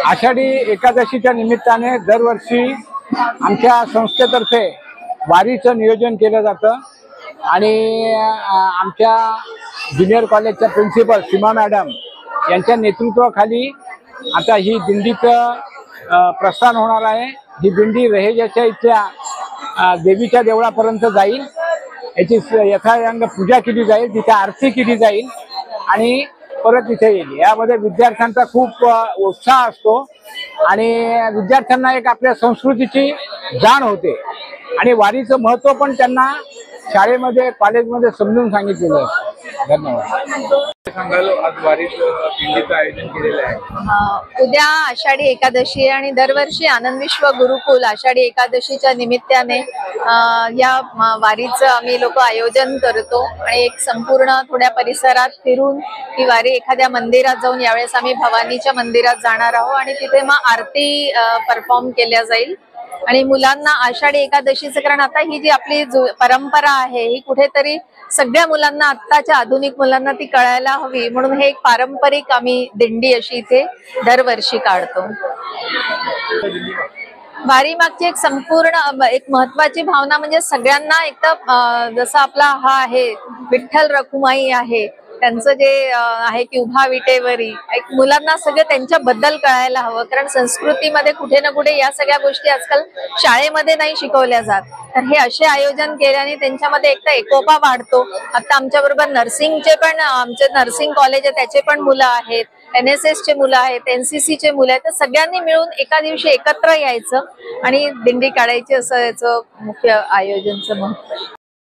आषाढी एकादशीच्या निमित्ताने दरवर्षी आमच्या संस्थेतर्फे वारीचं नियोजन केलं जातं आणि आमच्या ज्युनियर कॉलेजच्या प्रिन्सिपल सीमा मॅडम यांच्या नेतृत्वाखाली आता ही दिंडीचं प्रस्थान होणार आहे। ही दिंडी रहेजाच्या इथल्या देवीच्या देवळापर्यंत जाईल, याची यथायोग्य पूजा केली जाईल, तिथे आरती केली जाईल आणि परत इथे येईल। यामध्ये विद्यार्थ्यांचा खूप उत्साह असतो आणि विद्यार्थ्यांना एक आपल्या संस्कृतीची जाण होते आणि वारीचं महत्त्व पण त्यांना शाळेमध्ये कॉलेजमध्ये समजून सांगितलेलं आहे। धन्यवाद। सांगाल आज वारीचं दिंडीचं आयोजन केलेलं आहे। उद्या आषाढी एकादशी आणि दरवर्षी आनंद विश्व गुरुकुल आषाढी एकादशीच्या निमित्ताने या वारीचं आम्ही लोक आयोजन करतो आणि एक संपूर्ण थोड्या परिसरात फिरून ही वारी एखाद्या मंदिरात जाऊन, यावेळेस आम्ही भवानीच्या मंदिरात जाणार आहोत आणि तिथे मग आरती परफॉर्म केल्या जाईल आणि मुलांना आषाढी एकादशीचं, कारण आता ही जी आपली परंपरा आहे ही कुठेतरी सगळ्या मुलांना, आत्ताच्या आधुनिक मुलांना ती कळायला हवी, म्हणून हे एक पारंपरिक आम्ही दिंडी अशी इथे दरवर्षी काढतो। वारी मागची एक संपूर्ण एक महत्वाची भावना म्हणजे सगळ्यांना एकदम जसा आपला हा आहे विठ्ठल रखुमाई आहे, त्यांचं जे आहे की उभा विटेवरी, एक मुलांना सगळं त्यांच्याबद्दल कळायला हवं, कारण संस्कृतीमध्ये कुठे ना कुठे या सगळ्या गोष्टी आजकाल शाळेमध्ये नाही शिकवल्या जात। तर हे असे आयोजन केल्याने त्यांच्यामध्ये एक तर एकोपा वाढतो। आता आमच्या बरोबर नर्सिंगचे पण, आमचे नर्सिंग कॉलेज आहे त्याचे पण मुलं आहेत, NSS चे मुलं आहेत, NCC चे मुलं आहेत, तर सगळ्यांनी मिळून एका दिवशी एकत्र यायचं आणि दिंडी काढायची, असं याचं मुख्य आयोजनचं महत्त्व आहे।